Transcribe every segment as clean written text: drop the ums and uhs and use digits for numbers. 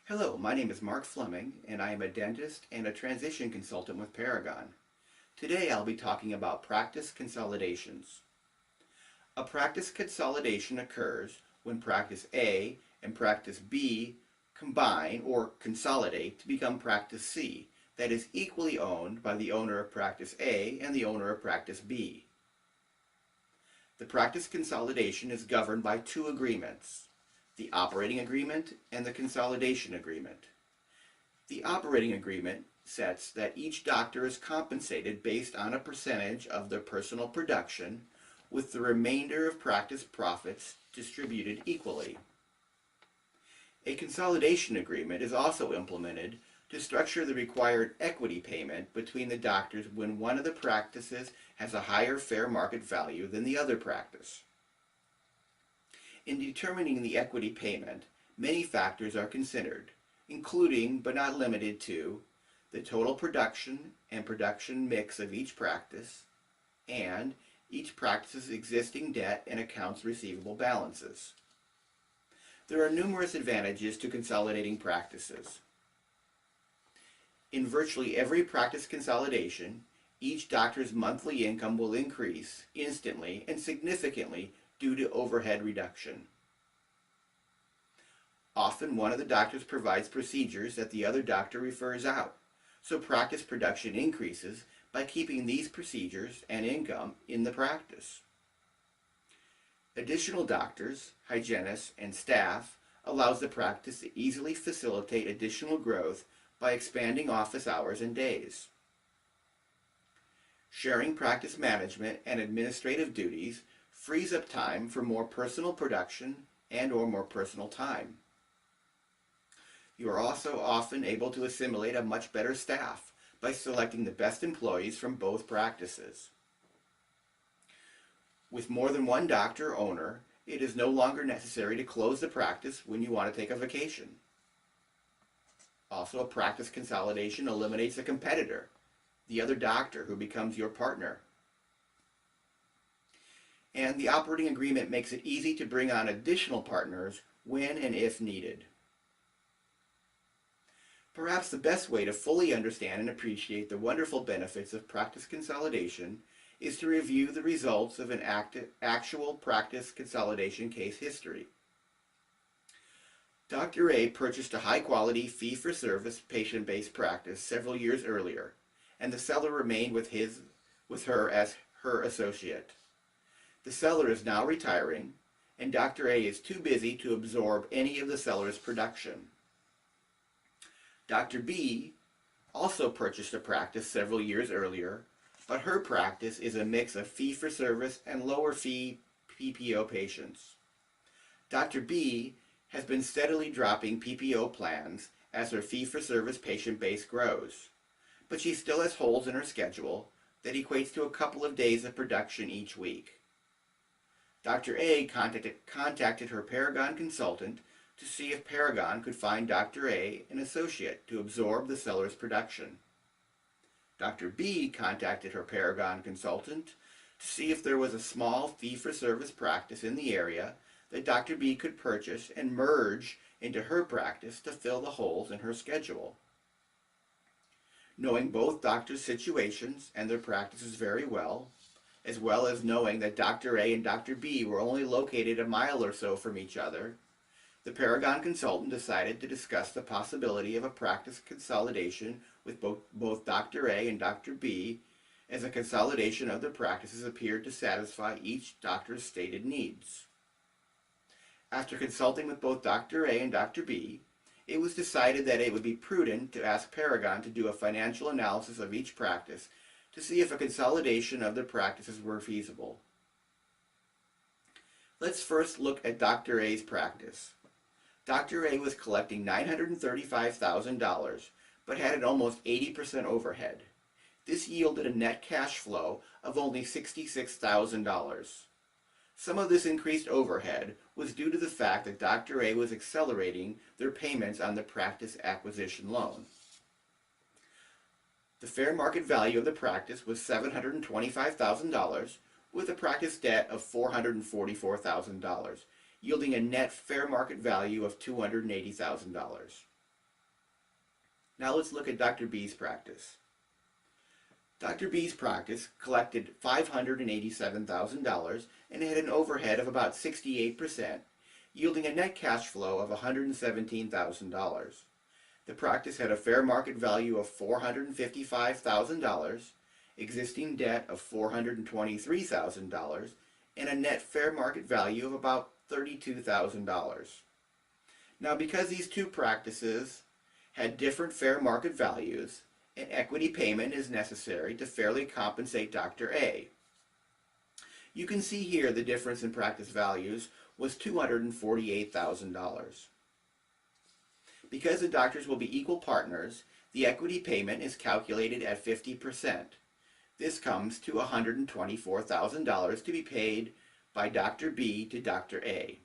Hello, my name is Mark Fleming, and I am a dentist and a transition consultant with Paragon. Today I'll be talking about practice consolidations. A practice consolidation occurs when practice A and practice B combine or consolidate to become practice C, that is equally owned by the owner of practice A and the owner of practice B. The practice consolidation is governed by two agreements: the operating agreement and the consolidation agreement. The operating agreement sets that each doctor is compensated based on a percentage of their personal production, with the remainder of practice profits distributed equally. A consolidation agreement is also implemented to structure the required equity payment between the doctors when one of the practices has a higher fair market value than the other practice. In determining the equity payment, many factors are considered, including but not limited to the total production and production mix of each practice, and each practice's existing debt and accounts receivable balances. There are numerous advantages to consolidating practices. In virtually every practice consolidation, each doctor's monthly income will increase instantly and significantly due to overhead reduction. Often one of the doctors provides procedures that the other doctor refers out, so practice production increases by keeping these procedures and income in the practice. Additional doctors, hygienists, and staff allows the practice to easily facilitate additional growth by expanding office hours and days. Sharing practice management and administrative duties frees up time for more personal production and/or more personal time. You are also often able to assimilate a much better staff by selecting the best employees from both practices. With more than one doctor or owner, it is no longer necessary to close the practice when you want to take a vacation. Also, a practice consolidation eliminates a competitor, the other doctor who becomes your partner. And the operating agreement makes it easy to bring on additional partners when and if needed. Perhaps the best way to fully understand and appreciate the wonderful benefits of practice consolidation is to review the results of an actual practice consolidation case history. Dr. A purchased a high-quality fee-for-service patient-based practice several years earlier, and the seller remained with her as her associate. The seller is now retiring, and Dr. A is too busy to absorb any of the seller's production. Dr. B also purchased a practice several years earlier, but her practice is a mix of fee-for-service and lower-fee PPO patients. Dr. B has been steadily dropping PPO plans as her fee-for-service patient base grows, but she still has holes in her schedule that equates to a couple of days of production each week. Dr. A contacted her Paragon consultant to see if Paragon could find Dr. A an associate to absorb the seller's production. Dr. B contacted her Paragon consultant to see if there was a small fee-for-service practice in the area that Dr. B could purchase and merge into her practice to fill the holes in her schedule. Knowing both doctors' situations and their practices very well as knowing that Dr. A and Dr. B were only located a mile or so from each other, the Paragon consultant decided to discuss the possibility of a practice consolidation with both Dr. A and Dr. B, as a consolidation of their practices appeared to satisfy each doctor's stated needs. After consulting with both Dr. A and Dr. B, it was decided that it would be prudent to ask Paragon to do a financial analysis of each practice to see if a consolidation of their practices were feasible. Let's first look at Dr. A's practice. Dr. A was collecting $935,000, but had an almost 80% overhead. This yielded a net cash flow of only $66,000. Some of this increased overhead was due to the fact that Dr. A was accelerating their payments on the practice acquisition loan. The fair market value of the practice was $725,000, with a practice debt of $444,000, yielding a net fair market value of $280,000. Now let's look at Dr. B's practice. Dr. B's practice collected $587,000 and had an overhead of about 68%, yielding a net cash flow of $117,000. The practice had a fair market value of $455,000, existing debt of $423,000, and a net fair market value of about $32,000. Now, because these two practices had different fair market values, an equity payment is necessary to fairly compensate Dr. A. You can see here the difference in practice values was $248,000. Because the doctors will be equal partners, the equity payment is calculated at 50%. This comes to $124,000 to be paid by Dr. B to Dr. A.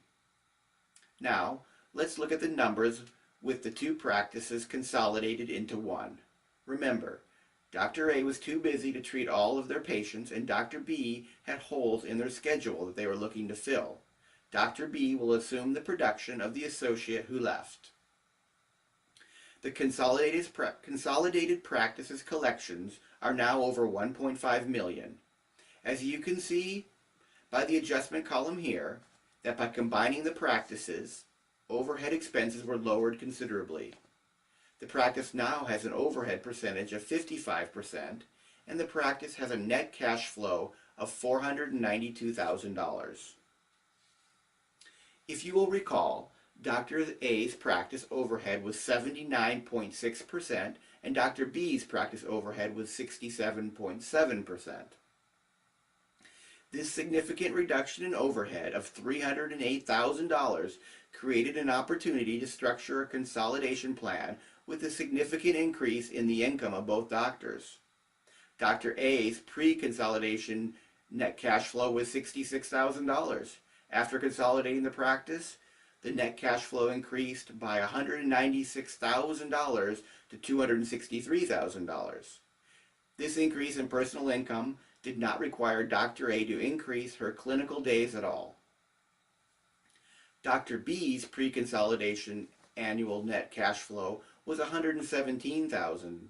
Now, let's look at the numbers with the two practices consolidated into one. Remember, Dr. A was too busy to treat all of their patients, and Dr. B had holes in their schedule that they were looking to fill. Dr. B will assume the production of the associate who left. The consolidated practices collections are now over $1.5 million. As you can see by the adjustment column here, that by combining the practices, overhead expenses were lowered considerably. The practice now has an overhead percentage of 55%, and the practice has a net cash flow of $492,000. If you will recall, Dr. A's practice overhead was 79.6%, and Dr. B's practice overhead was 67.7%. This significant reduction in overhead of $308,000 created an opportunity to structure a consolidation plan with a significant increase in the income of both doctors. Dr. A's pre-consolidation net cash flow was $66,000. After consolidating the practice, the net cash flow increased by $196,000 to $263,000. This increase in personal income did not require Dr. A to increase her clinical days at all. Dr. B's pre-consolidation annual net cash flow was $117,000.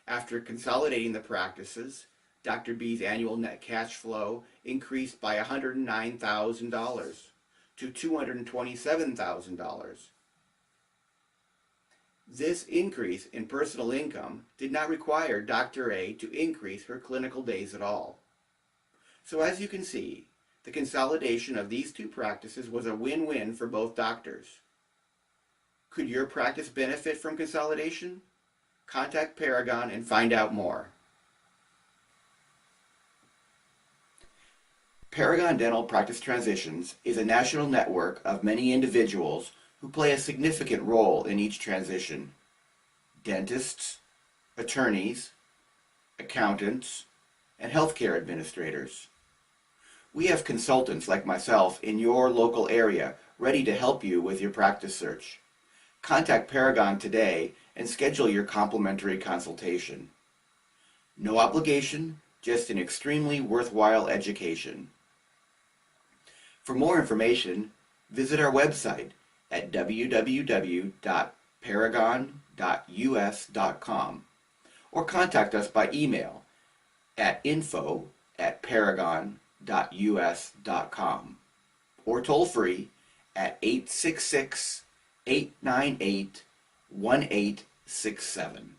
After consolidating the practices, Dr. B's annual net cash flow increased by $109,000 to $227,000. This increase in personal income did not require Dr. A to increase her clinical days at all. So as you can see, the consolidation of these two practices was a win-win for both doctors. Could your practice benefit from consolidation? Contact Paragon and find out more. Paragon Dental Practice Transitions is a national network of many individuals who play a significant role in each transition. Dentists, attorneys, accountants, and healthcare administrators. We have consultants like myself in your local area ready to help you with your practice search. Contact Paragon today and schedule your complimentary consultation. No obligation, just an extremely worthwhile education. For more information, visit our website at www.paragon.us.com or contact us by email at info@paragon.us.com or toll free at 866-898-1867.